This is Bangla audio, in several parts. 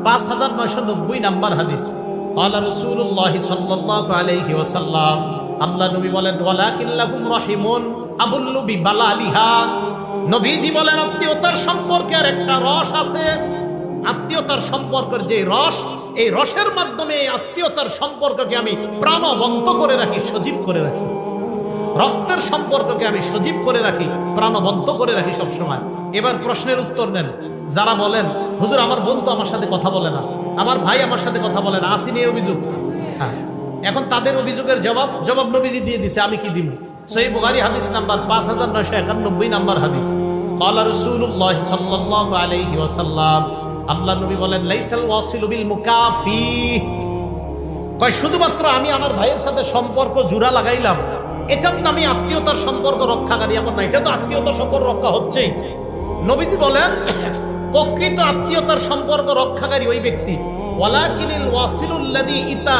5990 নাম্বার হাদিস। ক্বালা রাসূলুল্লাহ সাল্লাল্লাহু আলাইহি ওয়াসাল্লাম, আল্লাহ নবী বলেন, ওয়ালাকিন লাহুম রাহিমুন আবুল্লু বিবালালিহা। নবীজি বলেন, আত্মীয়তার সম্পর্কের একটা রস আছে। আত্মীয়তার সম্পর্কের যে রস, এই রসের মাধ্যমে এই আত্মীয়তার সম্পর্ককে আমি প্রাণবন্ত করে রাখি, সজীব করে রাখি। রক্তের সম্পর্ককে আমি সজীব করে রাখি, প্রাণবন্ত করে রাখি সবসময়। এবার প্রশ্নের উত্তর নেন। যারা বলেন, হুজুর আমার বোন তো আমার সাথে কথা বলে না, আমার ভাই আমার সাথে কথা বলে না, আসেনি এই অভিযোগ। হ্যাঁ, এখন তাদের অভিযোগের জবাব নবীজি দিয়ে দিছে, আমি কি দিব? সহিহ বুখারী হাদিস নাম্বার 5991 নাম্বার হাদিস। ক্বালা রাসূলুল্লাহ সাল্লাল্লাহু আলাইহি ওয়াসাল্লাম, আল্লাহ নবী বলেন, লাইসাল ওয়াসিলু বিল মুকাফি। কয় শুধুমাত্র আমি আমার ভাইয়ের সাথে সম্পর্ক জোড়া লাগাইলাম, এটার নামে আত্মীয়তার সম্পর্ক রক্ষাকারী এমন না। এটা তো আত্মীয়তার সম্পর্ক রক্ষা হচ্ছেই। নবীজি বলেন, প্রকৃত আত্মীয়তার সম্পর্ক রক্ষাকারী ওই ব্যক্তি, ওয়ালাকিনিল ওয়াসিলুল্লাযী ইযা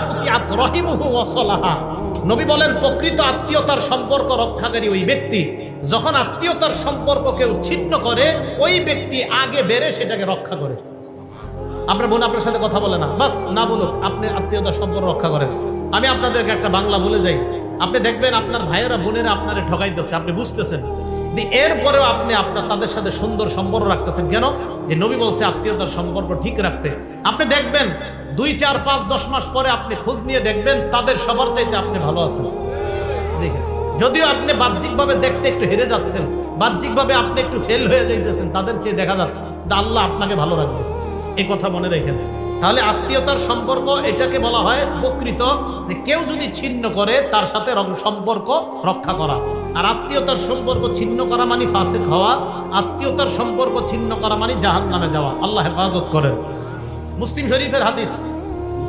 কুতিআত রাহিমুহু ওয়াসালাহা। নবী বলেন, প্রকৃত আত্মীয়তার সম্পর্ক রক্ষাকারী ওই ব্যক্তি, যখন আত্মীয়তার সম্পর্ক কেউ ছিন্ন করে, ওই ব্যক্তি আগে বেড়ে সেটাকে রক্ষা করে। আপনার বোন আপনার সাথে কথা বলে না, বাস না বলুক, আপনি আত্মীয়তার সম্পর্ক রক্ষা করেন। আমি আপনাদেরকে একটা বাংলা বলে যাই, আপনি দেখবেন আপনার ভাইয়েরা বোনেরা আপনারে ঠকাইতেছে, আপনি বুঝতেছেন, এরপরেও আপনি তাদের সাথে সুন্দর সম্পর্ক রাখতেছেন কেন? যে নবী বলছে আত্মীয়তার সম্পর্ক ঠিক রাখতে। আপনি দেখবেন 2, 4, 5, 10 মাস পরে আপনি খোঁজ নিয়ে দেখবেন তাদের সবার চাইতে আপনি ভালো আছেন। দেখেন, যদিও আপনি বাহ্যিকভাবে দেখতে একটু হেরে যাচ্ছেন, বাহ্যিকভাবে আপনি একটু ফেল হয়ে যাইতেছেন, তাদের চেয়ে দেখা যাচ্ছে আল্লাহ আপনাকে ভালো রাখবে। এই কথা মনে রেখেন। তাহলে আত্মীয়তার সম্পর্ক এটাকে বলা হয় প্রকৃত, যে কেউ যদি ছিন্ন করে তার সাথে সম্পর্ক রক্ষা করা। আর আত্মীয়তার সম্পর্ক ছিন্ন করা মানে ফাসিক হওয়া, আত্মীয়তার সম্পর্ক ছিন্ন করা মানে জাহান্নামে যাওয়া। আল্লাহ হেফাজত করেন। মুসলিম শরীফের হাদিস,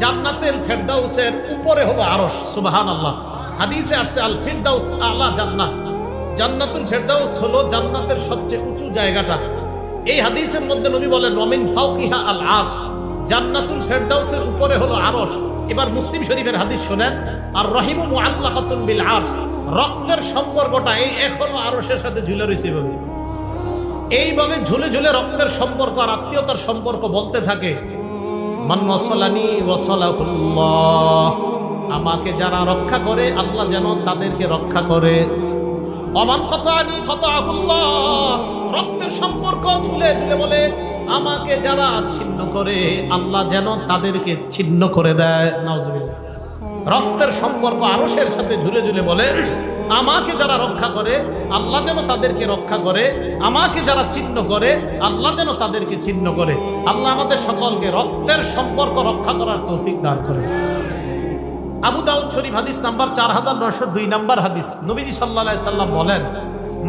জান্নাতুল ফেরদাউসের উপরে হলো আরশ। সুবহানাল্লাহ। হাদিসে আসছে আল ফিরদাউস আলা জান্নাহ। জান্নাতুল ফেরদাউস হলো জান্নাতের সবচেয়ে উঁচু জায়গাটা। এই হাদিসের মধ্যে নবী বলেন, ওয়ামিন ফাওকিহা আল আরশ। জান্নাতুল ফেরদাউসের উপরে হলো আরশ। এবার মুসলিম শরীফের হাদিস শুনেন, আর রহিমু মুআল্লাকাতুন বিল আরশ। রক্তের সম্পর্কটা এই এখনো আরশের সাথে ঝুলে রয়েছে। এইভাবে ঝুলে ঝুলে রক্তের সম্পর্ক আর আত্মীয়তার সম্পর্ক বলতে থাকে, মান ওয়াসালানি ওয়াসালাহুল্লাহ। আমাকে যারা রক্ষা করে আল্লাহ যেন তাদেরকে রক্ষা করে। অমান কতানি কতাহুল্লাহ। রক্তের সম্পর্ক ঝুলে ঝুলে বলে, আমাকে যারা ছিন্ন করে আল্লাহ যেন তাদেরকে ছিন্ন করে দেয়। নাউজুবিল্লাহ। রক্তের সম্পর্ক আরশের সাথে ঝুলে ঝুলে বলে, আমাকে যারা রক্ষা করে আল্লাহ যেন তাদেরকে রক্ষা করে, আমাকে যারা ছিন্ন করে আল্লাহ যেন তাদেরকে ছিন্ন করে। আল্লাহ আমাদের সকলকে রক্তের সম্পর্ক রক্ষা করার তৌফিক দান করে। আবু দাউদ শরীফ হাদিস নাম্বার 4902 নাম্বার হাদিস। নবীজি সাল্লাল্লাহু আলাইহি সাল্লাম বলেন,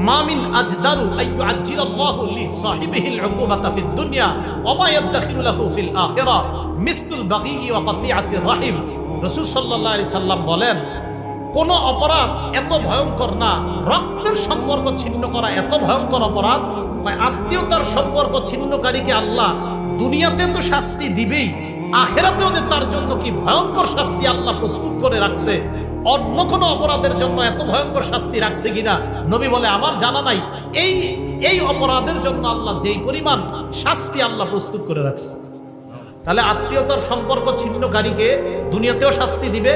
মা মিন আজদারু আইয়ু আজ্জিলাল্লাহু লিসাহিবিহিল উকুবাতা ফিদ দুনিয়া ওয়া মা ইয়াদখিরু লাহু ফিল আখিরাহ মিসলুল বাগী ওয়া কাতিআতির রাহিম। রাসূল সাল্লাল্লাহু আলাইহি সাল্লাম বলেন, কোন অপরাধ এত ভয়ঙ্কর না, রক্তের সম্পর্ক ছিন্ন করা এত ভয়ঙ্কর অপরাধ। আত্মীয়তার সম্পর্ক ছিন্নকারীকে আল্লাহ দুনিয়াতে তো শাস্তি দিবেই, আখিরাতেও যে তার জন্য কি ভয়ঙ্কর শাস্তি আল্লাহ প্রস্তুত করে রাখছে, অন্য কোন অপরাধের জন্য এত ভয়ঙ্কর শাস্তি রাখছে কিনা নবী বলে আমার জানা নাই। এই অপরাধের জন্য আল্লাহ যেই পরিমাণ শাস্তি আল্লাহ প্রস্তুত করে রাখছে। তাহলে আত্মীয়তার সম্পর্ক ছিন্নকারীকে দুনিয়াতেও শাস্তি দিবে,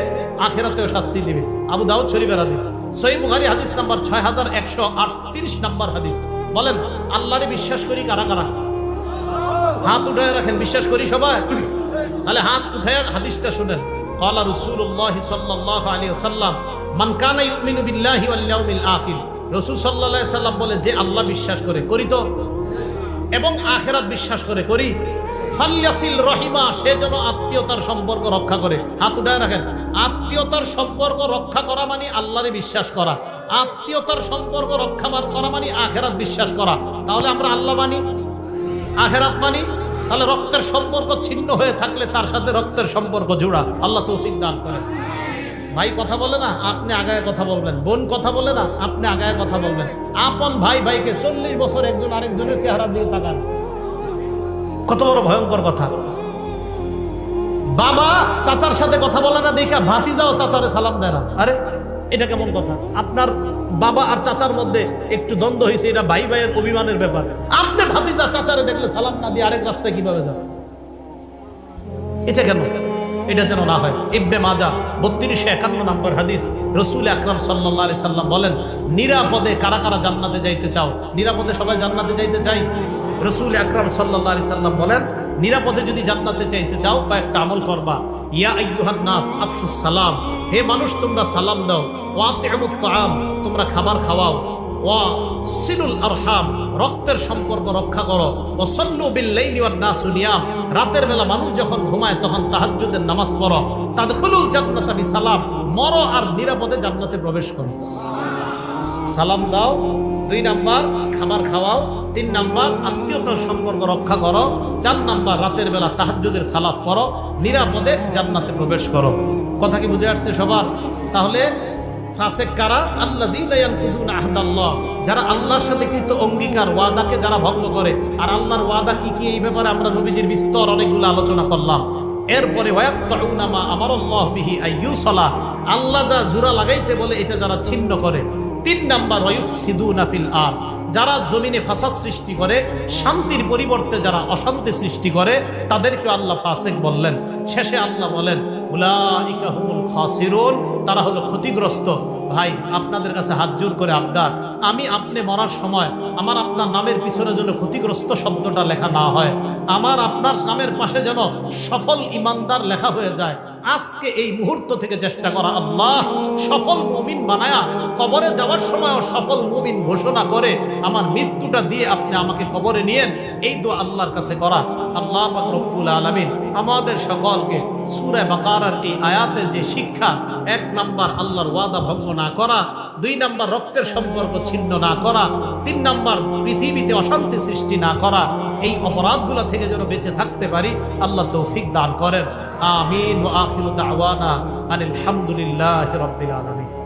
আখিরাতেও শাস্তি দিবে। আবু দাউদ শরীফের হাদিস। সহিহ বুখারী হাদিস নাম্বার 6138 নাম্বার হাদিস। বলেন, আল্লাহরে বিশ্বাস করি কারা কারা? হাত উঠায় রাখেন। বিশ্বাস করি সবাই? তাহলে হাত উঠায় হাদিসটা শুনেন। ক্বালা রাসূলুল্লাহ সাল্লাল্লাহু আলাইহি ওয়াসাল্লাম, মান কানা ইউমিনু বিল্লাহি ওয়াল ইয়াউমিল আখির। রাসূল সাল্লাল্লাহু আলাইহি সাল্লাম বলে, যে আল্লাহ বিশ্বাস করে, করি তো, এবং আখিরাত বিশ্বাস করে, করি, ফালইয়াসিল রহিমা, সে যেন আত্মীয়তার সম্পর্ক রক্ষা করে। হাত উঠায় রাখেন। আত্মীয়তার সম্পর্ক রক্ষা করা মানে আল্লাহরে বিশ্বাস করা, আত্মীয়তার সম্পর্ক রক্ষা করা মানে আখিরাত বিশ্বাস করা। তাহলে আমরা আল্লাহ মানি, আখিরাত মানি। তাহলে রক্তের সম্পর্ক ছিন্ন হয়ে থাকলে তার সাথে রক্তের সম্পর্ক জোড়া। আল্লাহ তৌফিক দান করেন। ভাই কথা বলে না, আপনি আগায় কথা বলবেন। বোন কথা বলে না, আপনি আগায় কথা বলবেন। আপন ভাই ভাইকে 40 বছর একজন আরেকজনের চেহারা দিয়ে তাকান, কত বড় ভয়ঙ্কর কথা। বাবা চাচার সাথে কথা বলে না দেখা ভাতিজাও চাচারে সালাম দেয় না। আরে এটা কেমন কথা? আপনার বাবা আর চাচার মধ্যে একটু দ্বন্দ্ব হয়েছে, এটা ভাই ভাইয়ের অভিমানের ব্যাপার। আপনি ভাতিজা চাচারে দেখলে সালাম না দিয়ে আরেক রাস্তায় কিভাবে যান? এটা কেন? এটা যেন না হয়। ইবনে মাজাহ 3251 নম্বর হাদিস, রাসূল আকরাম সাল্লাল্লাহু আলাইহি সাল্লাম বলেন, নিরাপদে কারা কারা জান্নাতে যাইতে চাও? নিরাপদে সবাই জান্নাতে যাইতে চাই? রাসূল আকরাম সাল্লাল্লাহু আলাইহি সাল্লাম বলেন, নিরাপদে যদি জান্নাতে চাইতে চাও কয়েকটা আমল করবা। ইয়া আইয়ুহান নাস আফশুস সালাম, হে মানুষ তোমরা সালাম দাও। ওয়া আতিমুত তাআম, তোমরা খাবার খাওয়াও। ওয়া সিলুল আরহাম, রক্তের সম্পর্ক রক্ষা করো। ওয়া সাল্লু বিল লাইলি ওয়ান নাসু নিয়াম, রাতের বেলা মানুষ যখন ঘুমায় তখন তাহাজ্জুদের নামাজ পড়ো। তাদখুলুল জান্নাতা বিসালাম, মরো আর নিরাপদে জান্নাতে প্রবেশ করো। সালাম দাও, 2 নাম্বার খাবার খাওয়াও, 3 নাম্বার আত্মীয়তার সম্পর্ক রক্ষা করো, 4 নাম্বার রাতের বেলা তাহাজ্জুদের সালাত পড়ো, নিরাপদে জান্নাতে প্রবেশ করো। কথা কি বুঝে আসছে সবার? তাহলে ফাসিক কারা? আল্লাযীনা ইয়ানকুদুনা আহদাল্লাহ, যারা আল্লাহর সাথে কৃত অঙ্গীকার ওয়াদাকে যারা ভঙ্গ করে। আর আল্লাহর ওয়াদা কি কি, এই ব্যাপারে আমরা নবীজির বিস্তর অনেকগুলো আলোচনা করলাম। এরপরে ওয়ায়াকতাউনা মা আমারাল্লাহু বিহি আইয়ুসালা, আল্লাহ যা জোড়া লাগাইতে বলে এটা যারা ছিন্ন করে। 3 নাম্বার ওয়ায়ুফসিদুনা ফিল আরদ, যারা জমিনে ফাসাদ সৃষ্টি করে, শান্তির পরিবর্তে যারা অশান্তি সৃষ্টি করে, তাদেরকে আল্লাহ ফাসিক বললেন। শেষে আল্লাহ বলেন উলাইকা হুমুল খাসিরুন, তারা হলো ক্ষতিগ্রস্ত। ভাই আপনাদের কাছে হাত জোর করে আবদার, আমি আপনি মরার সময় আমার আপনার নামের পিছনে যেন ক্ষতিগ্রস্ত শব্দটা লেখা না হয়, আমার আপনার নামের পাশে যেন সফল ইমানদার লেখা হয়ে যায়। আজকে এই মুহূর্ত থেকে চেষ্টা করা, আল্লাহ সফল মুমিন বানায়া কবরে যাওয়ার সময় সফল মুমিন ঘোষণা করে আমার মৃত্যুটা দিয়ে আপনি আমাকে কবরে নিয়েন, এই দোয়া আল্লাহর কাছে করা। আল্লাহ পাক রব্বুল আলামিন আমাদের সকলকে সূরা বাকারার এই আয়াতের যে শিক্ষা, 1 নাম্বার আল্লাহর ওয়াদা ভঙ্গ না করা, 2 নাম্বার রক্তের সম্পর্ক ছিন্ন না করা, 3 নাম্বার পৃথিবীতে অশান্তি সৃষ্টি না করা, এই অপরাধগুলো থেকে যেন বেঁচে থাকতে পারি, আল্লাহ তৌফিক দান করেন। আমিন। ওয়া আখিরু দাওয়ানা আনিল হামদুলিল্লাহি রাব্বিল আলামিন।